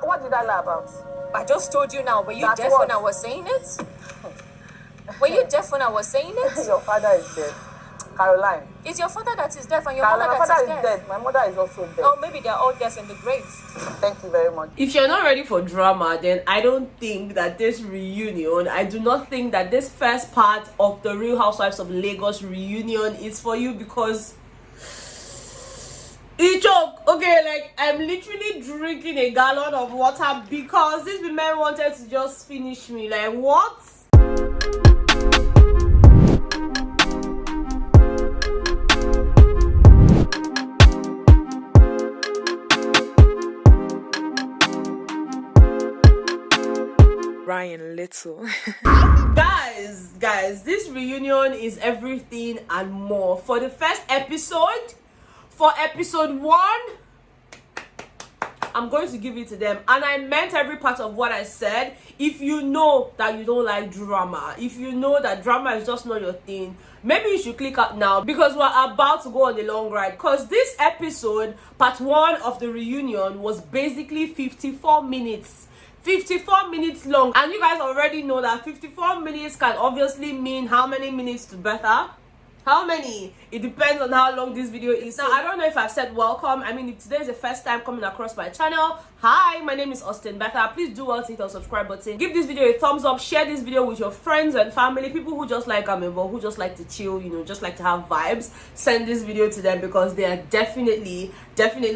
What did I lie about? I just told you now. Were you That deaf what? when I was saying it? Were you deaf when I was saying it? Your father is dead. Caroline. It's your father that is deaf and your Caroline, mother my that father is is deaf. dead. My mother is also dead. Oh, maybe they're all deaf in the grave. Thank you very much. If you're not ready for drama, then I don't think that this reunion, I do not think that this first part of the Real Housewives of Lagos reunion is for you, because okay, like I'm literally drinking a gallon of water because these women wanted to just finish me. Like, what? Ryan Little. guys, this reunion is everything and more. For the first episode, for episode 1, I'm going to give it to them, and I meant every part of what I said. If you know that you don't like drama, if you know that drama is just not your thing, maybe you should click out now, because we're about to go on a long ride. Because this episode, part 1 of the reunion, was basically 54 minutes. 54 minutes long, and you guys already know that 54 minutes can obviously mean how many minutes to Betha? How many? It depends on how long this video is. Now, I don't know if I've said welcome. I mean, if today is the first time coming across my channel, hi, my name is Austin Betha. Please do well to hit the subscribe button. Give this video a thumbs up. Share this video with your friends and family, people who just like Amebo, who just like to chill, you know, just like to have vibes. Send this video to them because they are definitely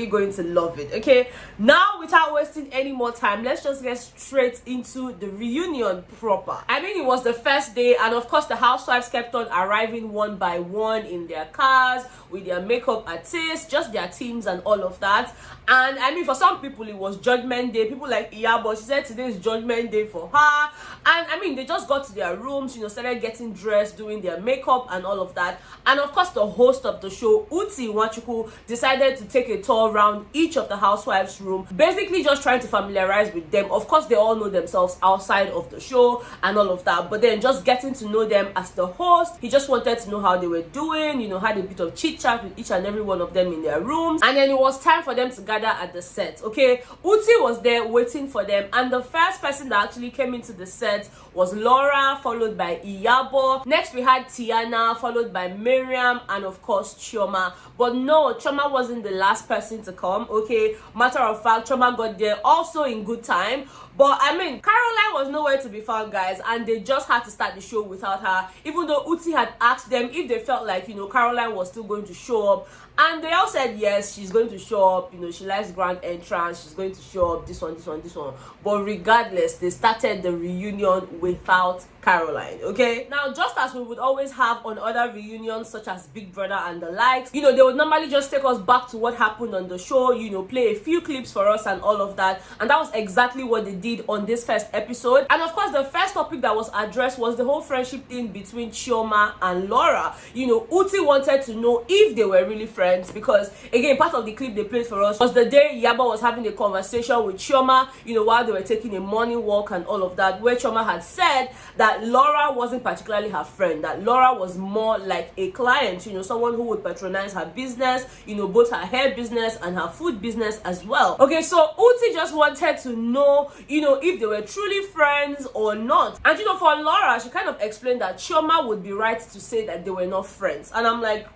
going to love it. Okay, now without wasting any more time, let's just get straight into the reunion proper. I mean, it was the first day, and of course the housewives kept on arriving one by one in their cars with their makeup artists, just their teams and all of that. And I mean, for some people it was judgment day. People like Iyabo, she said today is judgment day for her. And I mean, they just got to their rooms, you know, started getting dressed, doing their makeup and all of that. And of course the host of the show, Nwachukwu, decided to take a tour around each of the housewives' room, basically just trying to familiarize with them. Of course they all know themselves outside of the show and all of that, but then just getting to know them as the host. He just wanted to know how they were doing, you know, had a bit of chit chat with each and every one of them in their rooms. And then it was time for them to gather at the set. Okay, Uti was there waiting for them, and the first person that actually came into the set was Laura, followed by Iyabo. Next we had Tiannah, followed by Mariam, and of course Chioma. But no, Chioma wasn't the last person to come. Okay, matter of fact, Chioma got there also in good time. But I mean, Caroline was nowhere to be found, guys, and they just had to start the show without her, even though Uti had asked them if they felt like, you know, Caroline was still going to show up. And they all said yes, she's going to show up, you know, she likes grand entrance, she's going to show up, this one. But regardless, they started the reunion without Caroline. Okay, now just as we would always have on other reunions such as Big Brother and the likes, you know, they would normally just take us back to what happened on the show, you know, play a few clips for us and all of that. And that was exactly what they did on this first episode. And of course, the first topic that was addressed was the whole friendship thing between Chioma and Laura. You know, Uti wanted to know if they were really friends, because again, part of the clip they played for us was the day Iyabo was having a conversation with Chioma, you know, while they were taking a morning walk and all of that, where Chioma had said that Laura wasn't particularly her friend, that Laura was more like a client, you know, someone who would patronize her business, you know, both her hair business and her food business as well. Okay, so Uti just wanted to know, you know, if they were truly friends or not. And you know, for Laura, she kind of explained that Chioma would be right to say that they were not friends. And I'm like,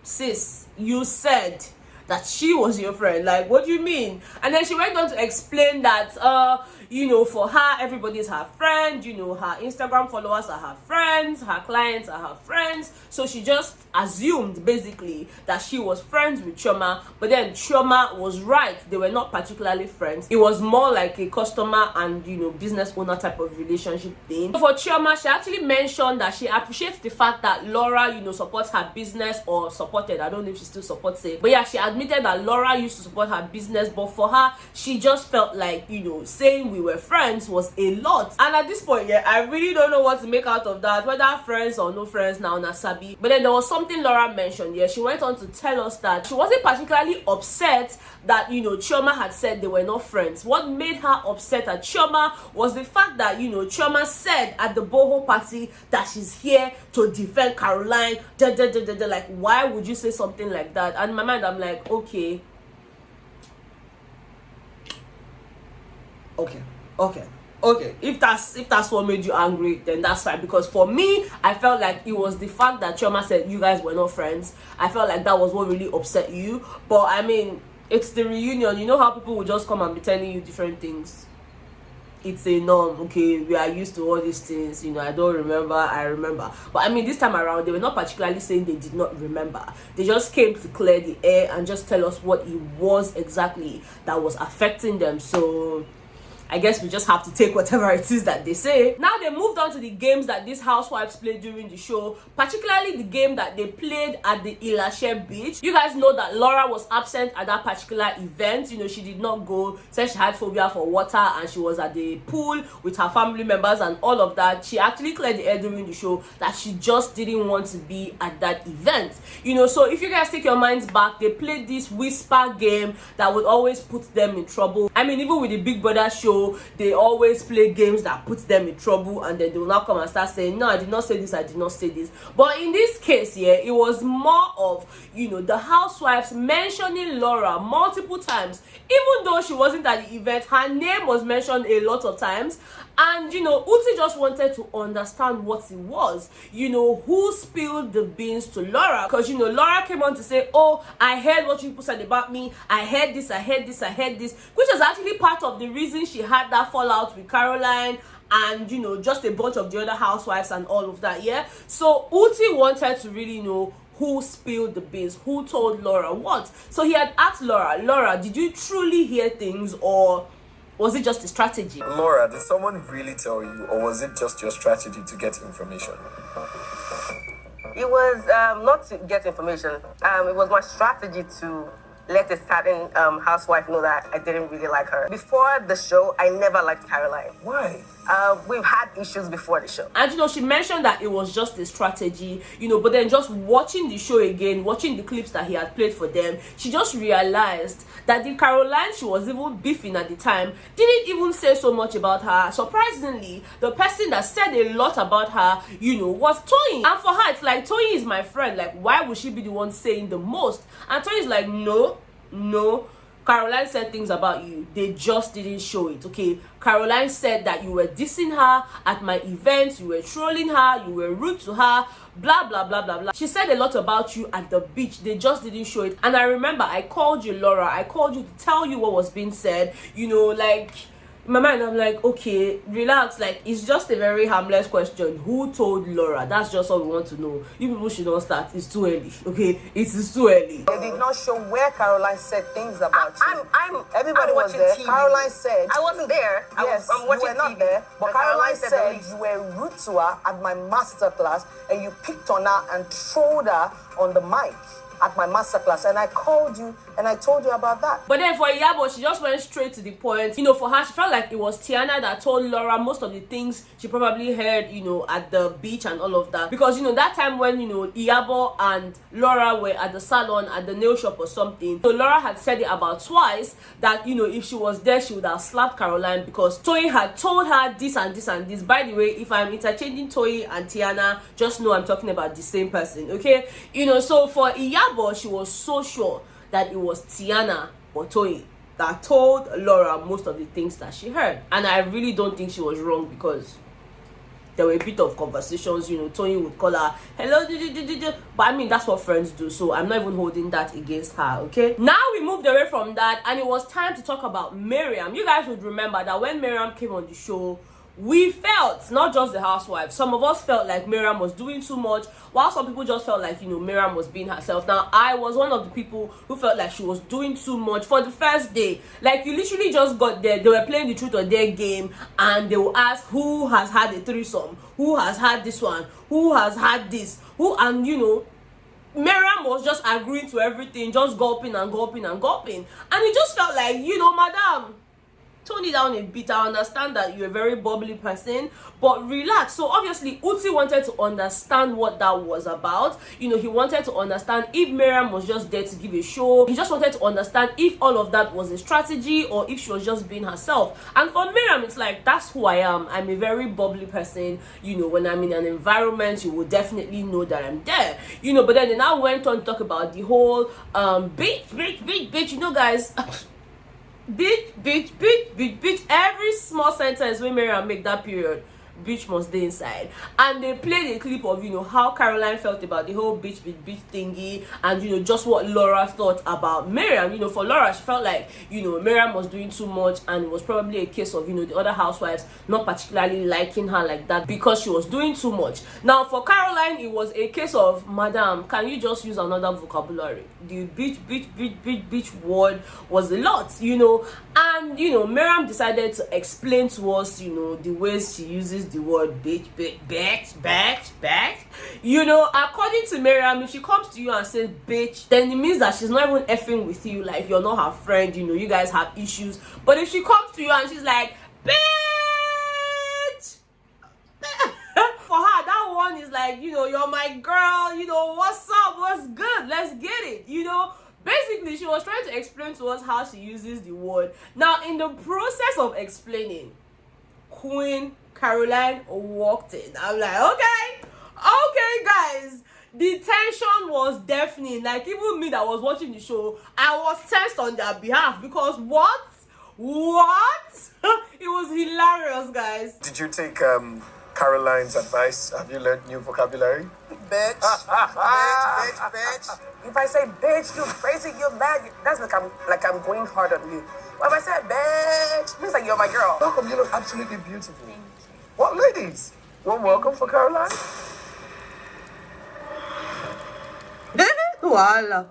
sis, you said that she was your friend, like, what do you mean? And then she went on to explain that you know, for her, everybody is her friend, you know, her Instagram followers are her friends, her clients are her friends. So she just assumed basically that she was friends with Chioma, but then Chioma was right, they were not particularly friends. It was more like a customer and, you know, business owner type of relationship thing. For Chioma, she actually mentioned that she appreciates the fact that Laura, you know, supports her business, or supported, I don't know if she still supports it, but yeah, she admitted that Laura used to support her business, but for her, she just felt like, you know, saying we were friends was a lot. And at this point, yeah, I really don't know what to make out of that, whether friends or no friends now, Nasabi. But then there was something Laura mentioned. Yeah, she went on to tell us that she wasn't particularly upset that, you know, Chioma had said they were not friends. What made her upset at Chioma was the fact that, you know, Chioma said at the boho party that she's here to defend Caroline. Like, why would you say something like that? And in my mind, I'm like, okay, Okay, if that's what made you angry, then that's fine. Because for me, I felt like it was the fact that Chioma said you guys were not friends. I felt like that was what really upset you. But I mean, it's the reunion. You know how people will just come and be telling you different things. It's a norm, okay? We are used to all these things, you know. I don't remember, I remember. But I mean, this time around, they were not particularly saying they did not remember. They just came to clear the air and just tell us what it was exactly that was affecting them. So I guess we just have to take whatever it is that they say. Now they moved on to the games that these housewives played during the show, particularly the game that they played at the Ilashe beach. You guys know that Laura was absent at that particular event. You know, she did not go, said she had phobia for water, and she was at the pool with her family members and all of that. She actually cleared the air during the show that she just didn't want to be at that event. You know, so if you guys take your minds back, they played this whisper game that would always put them in trouble. I mean, even with the Big Brother show, they always play games that put them in trouble, and then they will now come and start saying, no, I did not say this, I did not say this. But in this case, yeah, it was more of, you know, the housewives mentioning Laura multiple times. Even though she wasn't at the event, her name was mentioned a lot of times. And, you know, Uti just wanted to understand what it was. You know, who spilled the beans to Laura? Because, you know, Laura came on to say, oh, I heard what you people said about me. I heard this, I heard this, I heard this. Which is actually part of the reason she had that fallout with Caroline and, you know, just a bunch of the other housewives and all of that, yeah? So Uti wanted to really know who spilled the beans, who told Laura what. So he had asked Laura, did you truly hear things, or was it just a strategy? Laura, did someone really tell you, or was it just your strategy to get information? It was not to get information. It was my strategy to let a certain housewife know that I didn't really like her. Before the show, I never liked Caroline. Why? We've had issues before the show. And, you know, she mentioned that it was just a strategy, you know, but then just watching the show again, watching the clips that he had played for them, she just realized that the Caroline she was even beefing at the time didn't even say so much about her. Surprisingly, the person that said a lot about her, you know, was Toyin. And for her, it's like, Toyin is my friend. Like, why would she be the one saying the most? And Toyin is like, no. Caroline said things about you, they just didn't show it, okay? Caroline said that you were dissing her at my events, you were trolling her, you were rude to her, blah blah blah blah blah. She said a lot about you at the beach, they just didn't show it. And I remember I called you, Laura, I called you to tell you what was being said, you know, like, in my mind, I'm like, okay, relax. Like, it's just a very harmless question. Who told Laura? That's just all we want to know. You people should not start. It's too early, okay? It is too early. They did not show where Caroline said things about you. Everybody I'm was watching there. TV. Caroline said... I wasn't there. Yes, I'm watching you were not TV. there. But Caroline said the least. you were rude to her at my masterclass, and you picked on her and trolled her on the mic at my masterclass, and I called you and I told you about that. But then for Iyabo, she just went straight to the point. You know, for her, she felt like it was Tiannah that told Laura most of the things she probably heard, you know, at the beach and all of that. Because, you know, that time when, you know, Iyabo and Laura were at the salon, at the nail shop or something, so Laura had said it about twice that, you know, if she was there, she would have slapped Caroline because Toyin had told her this and this and this. By the way, if I'm interchanging Toyin and Tiannah, just know I'm talking about the same person, okay? You know, so for Iyabo, she was so sure that it was Tiannah or Toyin that told Laura most of the things that she heard. And I really don't think she was wrong, because there were a bit of conversations, you know, Toyin would call her, hello, but I mean, that's what friends do, so I'm not even holding that against her, okay? Now we moved away from that, and it was time to talk about Mariam. You guys would remember that when Mariam came on the show, we felt, not just the housewives, some of us felt like Mariam was doing too much, while some people just felt like, you know, Mariam was being herself. Now, I was one of the people who felt like she was doing too much for the first day. Like, you literally just got there, they were playing the truth or dare game, and they will ask who has had a threesome, who has had this one, who has had this, who, and you know, Mariam was just agreeing to everything, just gulping and gulping and gulping. And it just felt like, you know, madam, tone it down a bit. I understand that you're a very bubbly person, but relax. So obviously Uti wanted to understand what that was about. You know, he wanted to understand if Mariam was just there to give a show. He just wanted to understand if all of that was a strategy or if she was just being herself. And for Mariam, it's like, that's who I am. I'm a very bubbly person. You know, when I'm in an environment, you will definitely know that I'm there. You know, but then they now went on to talk about the whole bitch. You know, guys, bitch. Every small sentence when Mariam make that period, bitch must stay inside. And they played a clip of, you know, how Caroline felt about the whole bitch thingy, and, you know, just what Laura thought about Mariam. You know, for Laura, she felt like, you know, Mariam was doing too much, and it was probably a case of, you know, the other housewives not particularly liking her like that because she was doing too much. Now for Caroline, it was a case of, madam, can you just use another vocabulary? The bitch word was a lot, you know. And, you know, Mariam decided to explain to us, you know, the ways she uses the word bitch. You know, according to Mariam, if she comes to you and says bitch, then it means that she's not even effing with you, like you're not her friend, you know, you guys have issues. But if she comes to you and she's like, bitch, for her, that one is like, you know, you're my girl, you know, what's up, what's good, let's get it, you know. Basically, she was trying to explain to us how she uses the word. Now, in the process of explaining, Queen Caroline walked in. I'm like, okay, guys. The tension was deafening. Like, even me that was watching the show, I was tensed on their behalf because what? It was hilarious, guys. Did you take Caroline's advice? Have you learned new vocabulary? Bitch. Bitch. If I say bitch, you're crazy, you're mad, that's like I'm going hard on you. But if I say bitch, it means like you're my girl. Welcome, you look absolutely beautiful. What, ladies? Well, welcome for Caroline. Voila.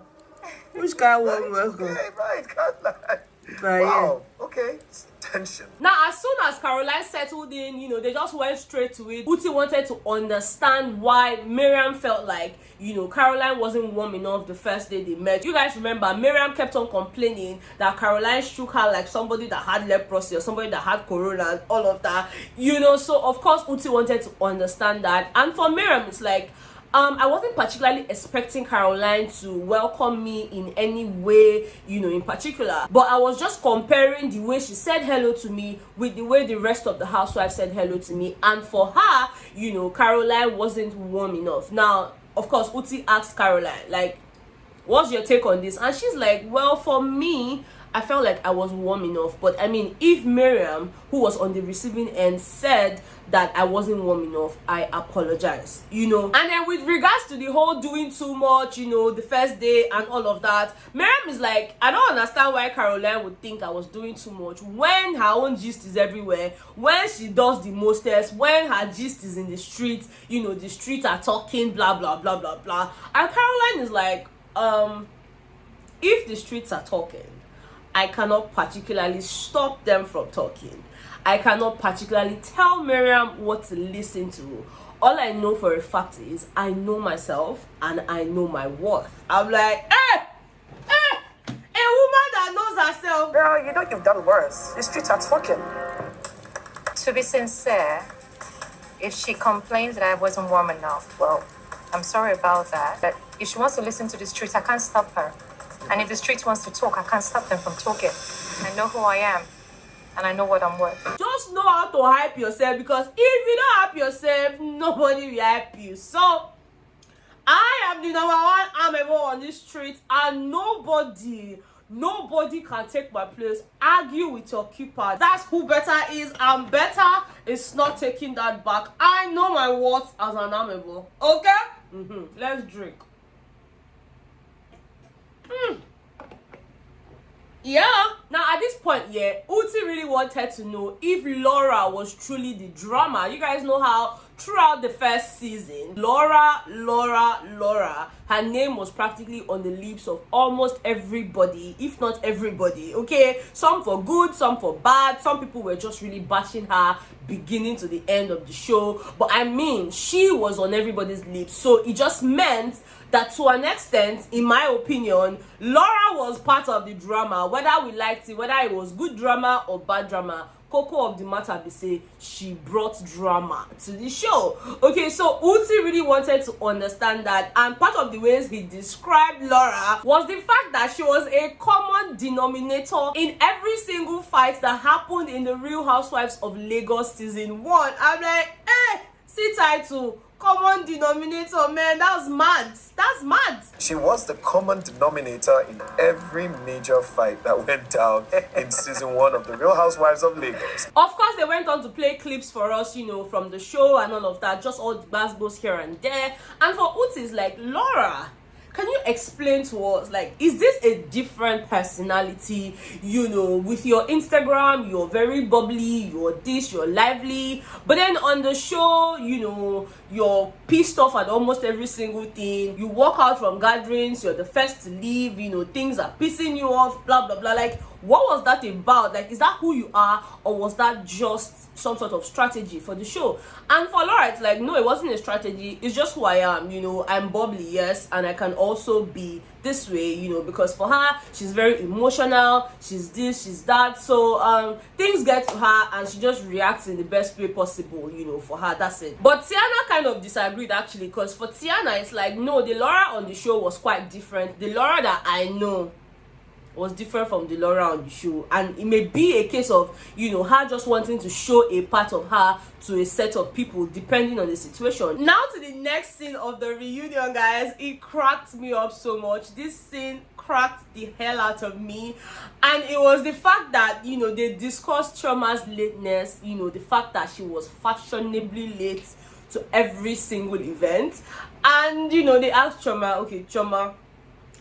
Which guy won't welcome? Okay, right, Caroline. Right, wow, okay. Tension. Now, as soon as Caroline settled in, you know, they just went straight to it. Uti wanted to understand why Mariam felt like, you know, Caroline wasn't warm enough the first day they met. You guys remember, Mariam kept on complaining that Caroline shook her like somebody that had leprosy or somebody that had corona and all of that, you know. So, of course, Uti wanted to understand that. And for Mariam, it's like, I wasn't particularly expecting Caroline to welcome me in any way, you know, in particular. But I was just comparing the way she said hello to me with the way the rest of the housewives said hello to me. And for her, you know, Caroline wasn't warm enough. Now, of course, Uti asked Caroline, like, what's your take on this? And she's like, well, for me, I felt like I was warm enough. But I mean, if Mariam, who was on the receiving end, said that I wasn't warm enough, I apologize, you know. And then with regards to the whole doing too much, you know, the first day and all of that, Mariam is like, I don't understand why Caroline would think I was doing too much when her own gist is everywhere, when she does the mostest, when her gist is in the streets, you know, the streets are talking, blah, blah, blah, blah, blah. And Caroline is like, if the streets are talking, I cannot particularly stop them from talking. I cannot particularly tell Mariam what to listen to. All I know for a fact is I know myself and I know my worth. I'm like, a woman that knows herself. Girl, you know you've done worse. The streets are talking. To be sincere, if she complains that I wasn't warm enough, well, I'm sorry about that. But if she wants to listen to the streets, I can't stop her. And if the streets wants to talk, I can't stop them from talking. I know who I am. And I know what I'm worth. Just know how to hype yourself, because if you don't hype yourself, nobody will hype you. So, I am the #1 Amebo on this street, and nobody can take my place. Argue with your keeper. That's who Betha is, and Betha is not taking that back. I know my worth as an Amebo. Okay? Let's drink. Yeah. Now at this point, yeah, Uti really wanted to know if Laura was truly the drama. You guys know how throughout the first season, Laura, her name was practically on the lips of almost everybody, if not everybody, okay? Some for good, some for bad. Some people were just really bashing her beginning to the end of the show. But I mean, she was on everybody's lips. So it just meant that to an extent, in my opinion, Laura was part of the drama, whether we liked it, whether it was good drama or bad drama. Cocoa of the matter be say she brought drama to the show. Okay, so Uti really wanted to understand that, and part of the ways he described Laura was the fact that she was a common denominator in every single fight that happened in the Real Housewives of Lagos season 1. I'm like, See title, common denominator, man. That's mad. That's mad. She was the common denominator in every major fight that went down in season 1 of The Real Housewives of Lagos. Of course, they went on to play clips for us, from the show and all of that, just all the basketballs here and there. And for Uti, it's like, Laura, can you explain to us, like, is this a different personality? With your Instagram, you're very bubbly, you're this, you're lively. But then on the show, you're pissed off at almost every single thing. You walk out from gatherings, you're the first to leave, things are pissing you off, blah, blah, blah. Like, what was that about? Like, is that who you are, or was that just some sort of strategy for the show? And for Laura, it's like, no, it wasn't a strategy. It's just who I am. I'm bubbly, yes, and I can also be this way, because for her, she's very emotional. She's this, she's that. So things get to her, and she just reacts in the best way possible. For her, that's it. But Tiannah kind of disagreed, actually, because for Tiannah, it's like, no, the Laura on the show was quite different. The Laura that I know was different from the Laura on the show, and it may be a case of her just wanting to show a part of her to a set of people depending on the situation. Now to the next scene of the reunion, guys. It cracked me up so much. This scene cracked the hell out of me, and it was the fact that they discussed Chioma's lateness, the fact that she was fashionably late to every single event. And they asked Chioma, okay, Chioma,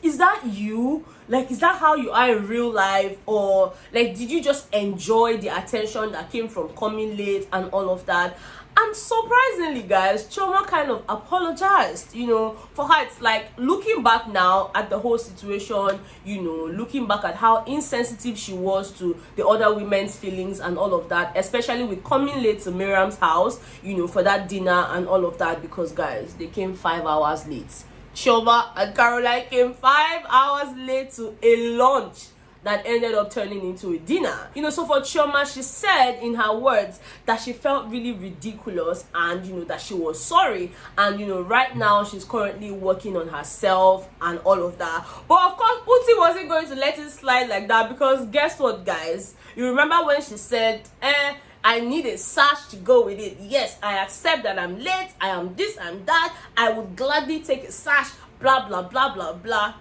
is that you? Like, is that how you are in real life? Or like, did you just enjoy the attention that came from coming late and all of that? And surprisingly, guys, Chioma kind of apologized. For her, it's like, looking back now at the whole situation, looking back at how insensitive she was to the other women's feelings and all of that, especially with coming late to Miriam's house, for that dinner and all of that, because guys, they came 5 hours late. Chioma and Caroline came 5 hours late to a lunch that ended up turning into a dinner. So for Chioma, she said in her words that she felt really ridiculous, and that she was sorry, and right now she's currently working on herself and all of that. But of course, Uti wasn't going to let it slide like that, because guess what, guys? You remember when she said, I need a sash to go with it. Yes, I accept that I'm late, I am this, I'm that, I would gladly take a sash, blah, blah, blah, blah, blah.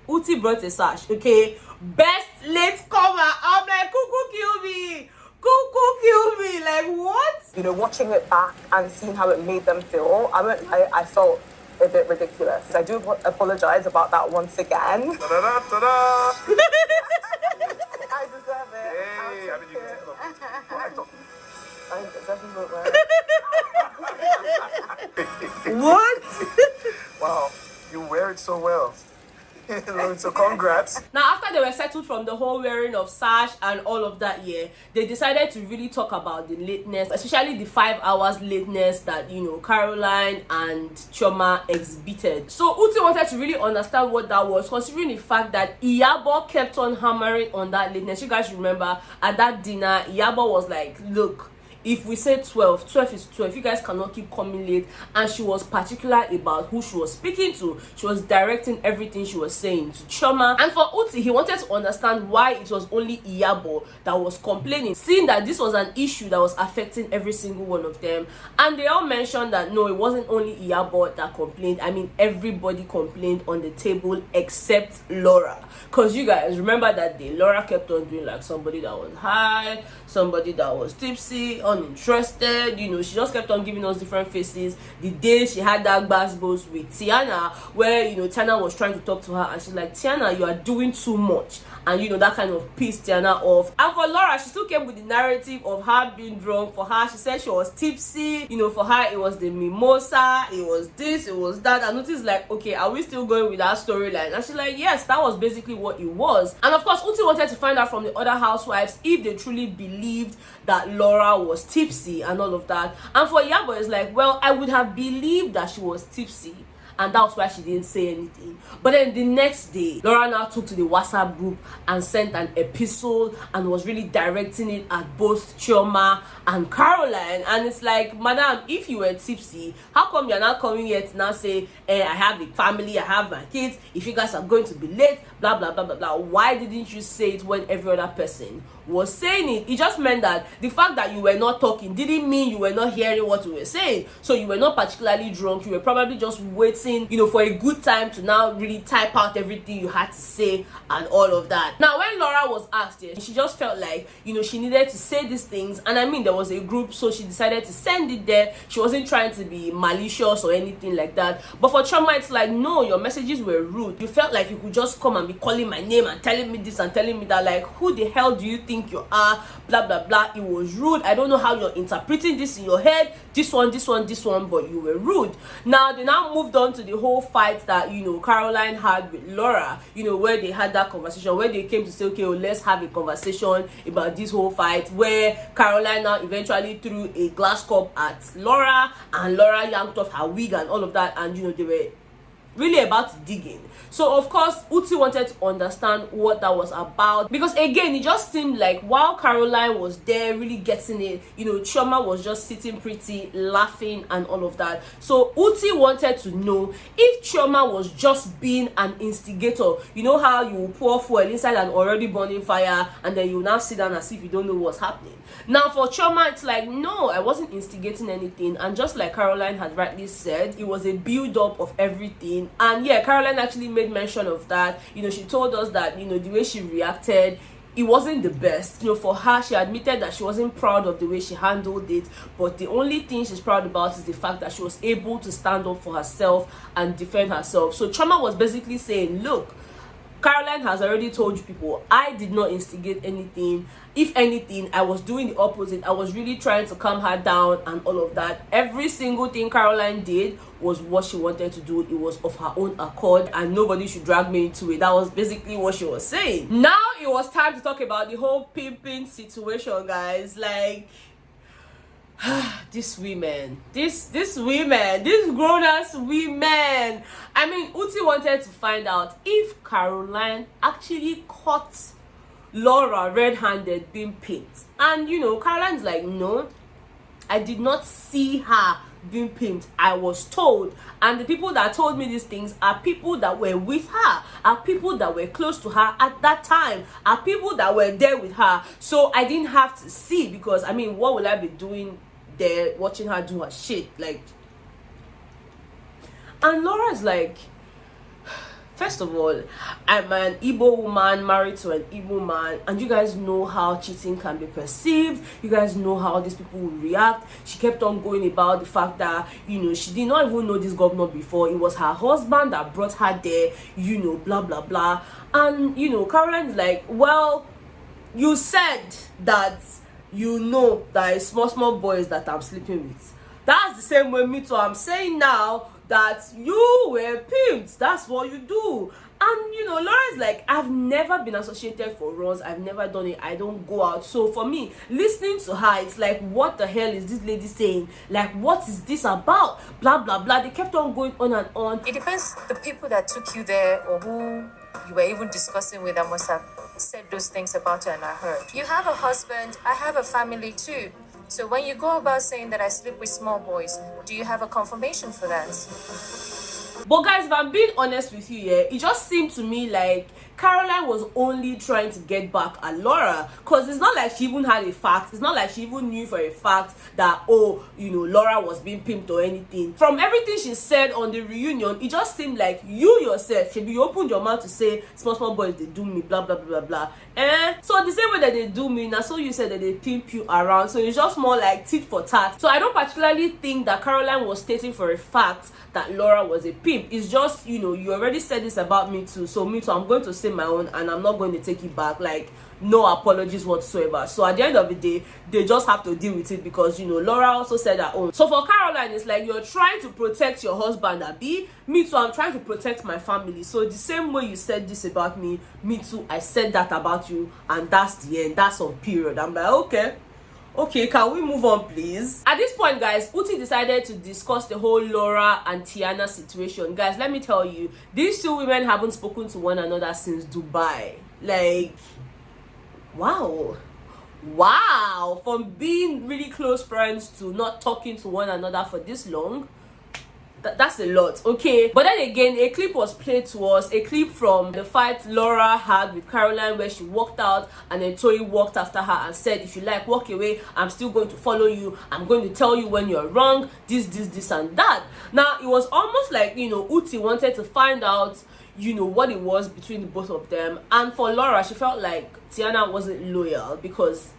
Uti brought a sash, okay? Best late comer. I'm like, Cuckoo kill me. Cuckoo kill me. Like, what? Watching it back and seeing how it made them feel, I felt a bit ridiculous. I do apologize about that once again. Ta-da, ta-da. I deserve it. Hey, I mean, you can take it off. I definitely won't wear it. What? Wow, you wear it so well. So congrats. Now, after they were settled from the whole wearing of sash and all of that, they decided to really talk about the lateness, especially the 5 hours lateness that Caroline and Chioma exhibited. So Uti wanted to really understand what that was, considering the fact that Iyabo kept on hammering on that lateness. You guys remember at that dinner, Iyabo was like, look, if we say 12 is 12, you guys cannot keep coming late. And she was particular about who she was speaking to. She was directing everything she was saying to Chioma. And for Uti, he wanted to understand why it was only Iyabo that was complaining, seeing that this was an issue that was affecting every single one of them. And they all mentioned that no, it wasn't only Iyabo that complained. I mean, everybody complained on the table except Laura. Because you guys remember that day, Laura kept on doing like somebody that was high, somebody that was tipsy, uninterested. She just kept on giving us different faces. The day she had that basketballs with Tiannah, where Tiannah was trying to talk to her, and she's like, Tiannah, you are doing too much. And that kind of pissed Tiannah off. And for Laura, she still came with the narrative of her being drunk. For her, she said she was tipsy. For her, it was the mimosa, it was this, it was that. And Uti's like, okay, are we still going with that storyline? And she's like, yes, that was basically what it was. And of course, Uti wanted to find out from the other housewives if they truly believed that Laura was tipsy and all of that. And for Iyabo, it's like, well, I would have believed that she was tipsy, and that's why she didn't say anything. But then the next day, Laura now took to the WhatsApp group and sent an epistle and was really directing it at both Chioma and Caroline. And it's like, madam, if you were tipsy, how come you're not coming here to now say, I have a family, I have my kids, if you guys are going to be late, blah, blah, blah, blah, blah. Why didn't you say it when every other person was saying it. It just meant that the fact that you were not talking didn't mean you were not hearing what we were saying. So you were not particularly drunk. You were probably just waiting, you know, for a good time to now really type out everything you had to say and all of that. Now, when Laura was asked it, she just felt like, you know, she needed to say these things. And I mean, there was a group, so she decided to send it there. She wasn't trying to be malicious or anything like that. But for Chioma, it's like, no, your messages were rude. You felt like you could just come and be calling my name and telling me this and telling me that. Like, who the hell do you think you are? Blah blah blah. It was rude. I don't know how you're interpreting this in your head. This one, but you were rude. Now they now moved on to the whole fight that, you know, Caroline had with Laura, you know, where they had that conversation, where they came to say, okay, well, let's have a conversation about this whole fight, where Caroline now eventually threw a glass cup at Laura, and Laura yanked off her wig and all of that, and you know, they were really about to dig in. So of course Uti wanted to understand what that was about, because again, it just seemed like while Caroline was there really getting it, you know, Chioma was just sitting pretty, laughing and all of that. So Uti wanted to know if Chioma was just being an instigator. You know how you pour fuel inside an already burning fire and then you now sit down as if you don't know what's happening. Now for Chioma, it's like, no, I wasn't instigating anything. And just like Caroline had rightly said, it was a build up of everything. And yeah, Caroline actually made mention of that. You know, she told us that, you know, the way she reacted, it wasn't the best. You know, for her, she admitted that she wasn't proud of the way she handled it, but the only thing she's proud about is the fact that she was able to stand up for herself and defend herself. So Chioma was basically saying, look, Caroline has already told you people, I did not instigate anything. If anything, I was doing the opposite. I was really trying to calm her down and all of that. Every single thing Caroline did was what she wanted to do. It was of her own accord, and nobody should drag me into it. That was basically what she was saying. Now it was time to talk about the whole pimping situation, guys. Like, these women, these grown-ass women. I mean, Uti wanted to find out if Caroline actually caught Laura red-handed being pimped. And you know, Caroline's like, no, I did not see her being pimped. I was told, and the people that told me these things are people that were with her, are people that were close to her at that time, are people that were there with her. So I didn't have to see, because I mean, what will I be doing there watching her do her shit? Like, and Laura's like, first of all, I'm an Igbo woman married to an Igbo man, and you guys know how cheating can be perceived. You guys know how these people will react. She kept on going about the fact that, you know, she did not even know this governor before. It was her husband that brought her there, you know, blah blah blah. And you know, Caroline's like, well, you said that you know that it's small boys that I'm sleeping with. That's the same way me too. I'm saying now that you were pimped. That's what you do. And you know, Laura's like, I've never been associated for runs. I've never done it. I don't go out. So for me, listening to her, it's like, what the hell is this lady saying? Like, what is this about? Blah blah blah. They kept on going on and on. It depends the people that took you there or who you were even discussing with. I must have said those things about her and I heard. You have a husband. I have a family too. So when you go about saying that I sleep with small boys, do you have a confirmation for that? But guys, if I'm being honest with you, yeah, it just seemed to me like Caroline was only trying to get back at Laura, because it's not like she even had a fact. It's not like she even knew for a fact that, oh, you know, Laura was being pimped or anything. From everything she said on the reunion, it just seemed like you yourself, you opened your mouth to say small boys, they do me, blah blah blah blah blah. So the same way that they do me, now so you said that they pimp you around. So it's just more like tit for tat. So I don't particularly think that Caroline was stating for a fact that Laura was a pimp. It's just, you know, you already said this about me too, so me too, I'm going to say my own, and I'm not going to take it back. Like, no apologies whatsoever. So at the end of the day, they just have to deal with it, because you know, Laura also said her own. So for Caroline, it's like, you're trying to protect your husband, Abi. Me too, I'm trying to protect my family. So the same way you said this about me too, I said that about you, and that's the end. That's on period. I'm like, okay, can we move on, please? At this point, guys, Uti decided to discuss the whole Laura and Tiannah situation. Guys, let me tell you, these two women haven't spoken to one another since Dubai. Like, wow, from being really close friends to not talking to one another for this long. That's a lot, okay? But then again, a clip was played to us, a clip from the fight Laura had with Caroline where she walked out and then Toyin walked after her and said, if you like, walk away, I'm still going to follow you, I'm going to tell you when you're wrong, this and that. Now, it was almost like, you know, Uti wanted to find out, you know, what it was between the both of them. And for Laura, she felt like Tiannah wasn't loyal because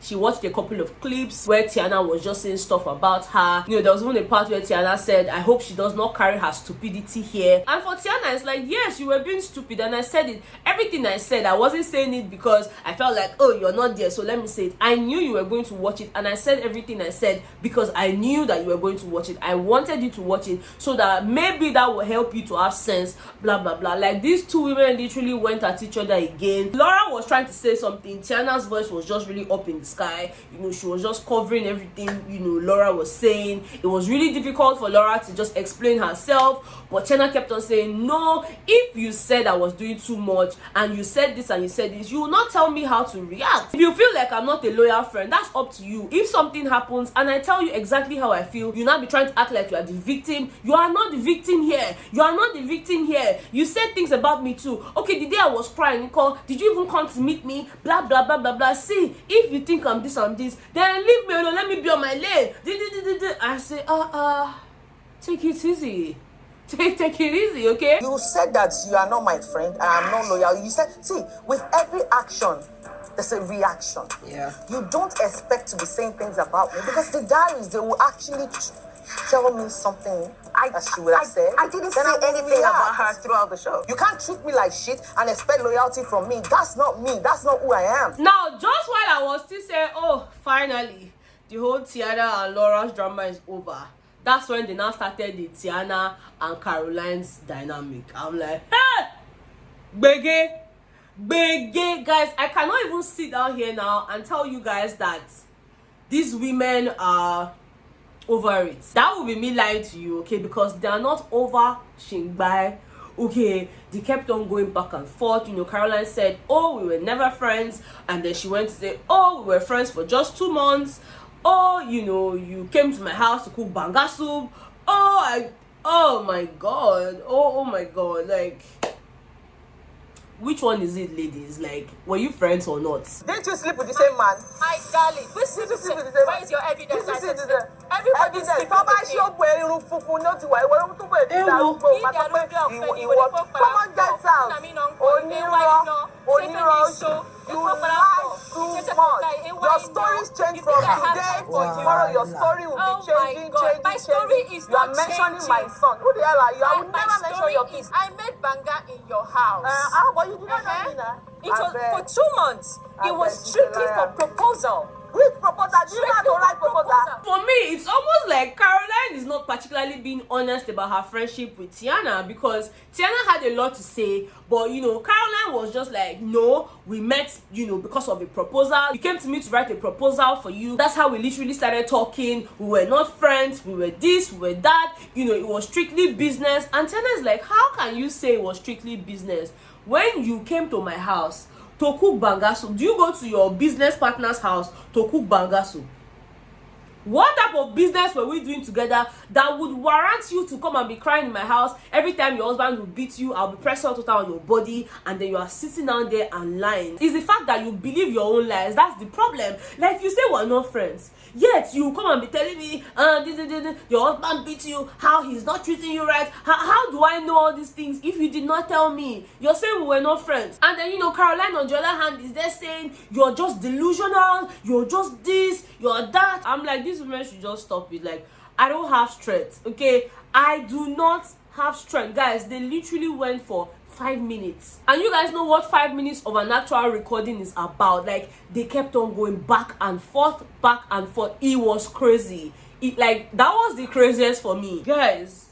she watched a couple of clips where Tiannah was just saying stuff about her. You know, there was even a part where Tiannah said, I hope she does not carry her stupidity here. And for Tiannah, it's like, yes, you were being stupid. And I said it. Everything I said, I wasn't saying it because I felt like, oh, you're not there, so let me say it. I knew you were going to watch it. And I said everything I said because I knew that you were going to watch it. I wanted you to watch it so that maybe that will help you to have sense, blah, blah, blah. Like, these two women literally went at each other again. Laura was trying to say something. Tiannah's voice was just really up in the sky. You know, she was just covering everything, you know, Laura was saying. It was really difficult for Laura to just explain herself, but Tiannah kept on saying, no, if you said I was doing too much and you said this and you said this, you will not tell me how to react. If you feel like I'm not a loyal friend, that's up to you. If something happens and I tell you exactly how I feel, you'll not be trying to act like you are the victim. You are not the victim here. You are not the victim here. You said things about me too. Okay, the day I was crying, Nicole, did you even come to meet me? Blah, blah, blah, blah, blah. See, if you think I'm this and this, then leave me alone, let me be on my lane. I say, take it easy. Take it easy, okay? You said that you are not my friend and I'm not loyal. You said, see, with every action, there's a reaction. Yeah. You don't expect to be saying things about me because the diaries, they will actually tell me something that she would have said. I didn't say anything about her throughout the show. You can't treat me like shit and expect loyalty from me. That's not me. That's not who I am. Now, just while I was still saying, oh, finally, the whole Tiannah and Laura's drama is over, that's when they now started the Tiannah and Caroline's dynamic. I'm like, hey! Bege! Guys, I cannot even sit down here now and tell you guys that these women are over it. That would be me lying to you, okay? Because they are not over Shingbai. Okay, they kept on going back and forth. You know, Caroline said, oh, we were never friends. And then she went to say, oh, we were friends for just 2 months. Oh, you know, you came to my house to cook banga soup. Oh my god. Oh my god. Like, which one is it, ladies? Like, were you friends or not? Didn't you sleep with the same man? My darling, Didn't you sleep with the same man? where is your evidence? Didn't you sleep with the Everybody sleep Come on, with show where you funfun not to why. Come on, get out. You lie too much. Your stories change from today to tomorrow. Your story will be changing. My story is You are not mentioning changing. my son. Who the hell are you? I will My never mention story your is kids. I made banga in your house. But you did not know me now. It was for 2 months. It was strictly for proposal. Which proposal? Do you know how to write proposal? For me, it's almost like Caroline is not particularly being honest about her friendship with Tiannah, because Tiannah had a lot to say, but you know, Caroline was just like, no, we met, you know, because of a proposal. You came to me to write a proposal for you. That's how we literally started talking. We were not friends. We were this, we were that. You know, it was strictly business. And Tiannah is like, how can you say it was strictly business when you came to my house to cook banga soup? Do you go to your business partner's house to cook banga soup? What type of business were we doing together that would warrant you to come and be crying in my house every time your husband will beat you? I'll be pressing total on your body, and then you are sitting down there and lying. It's the fact that you believe your own lies. That's the problem. Like, you say we're not friends, yet you come and be telling me your husband beat you, how he's not treating you right. How do I know all these things if you did not tell me? You're saying we were not friends, and then, you know, Caroline on the other hand is there saying you're just delusional, you're just this, you're that. I'm like, these women should just stop it. Like, I don't have strength, okay? I do not have strength. Guys, they literally went for 5 minutes, and you guys know what 5 minutes of an actual recording is about. Like, they kept on going back and forth. It was crazy. Like, that was the craziest for me, guys.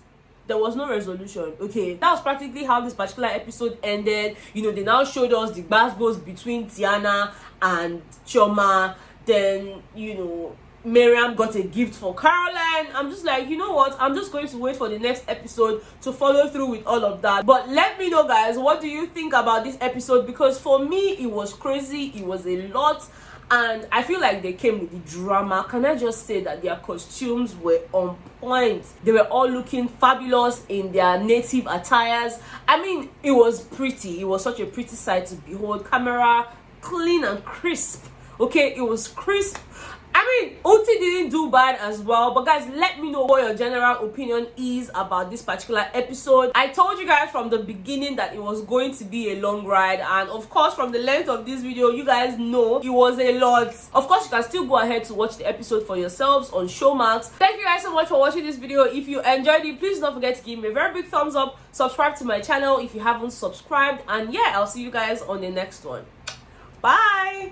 There was no resolution, okay? That was practically how this particular episode ended. You know, they now showed us the gbasgbos between Tiannah and Chioma. Then, you know, Mariam got a gift for Caroline. I'm just like, you know what? I'm just going to wait for the next episode to follow through with all of that. But let me know, guys, what do you think about this episode? Because for me, it was crazy. It was a lot. and I feel like they came with the drama. Can I just say that their costumes were on point? They were all looking fabulous in their native attires. I mean, it was pretty. It was such a pretty sight to behold. Camera clean and crisp. Okay, it was crisp. I mean, Oti didn't do bad as well. But guys, let me know what your general opinion is about this particular episode. I told you guys from the beginning that it was going to be a long ride, and of course from the length of this video, you guys know it was a lot. Of course, you can still go ahead to watch the episode for yourselves on Showmax. Thank you guys so much for watching this video. If you enjoyed it, please don't forget to give me a very big thumbs up. Subscribe to my channel if you haven't subscribed, and yeah, I'll see you guys on the next one. Bye.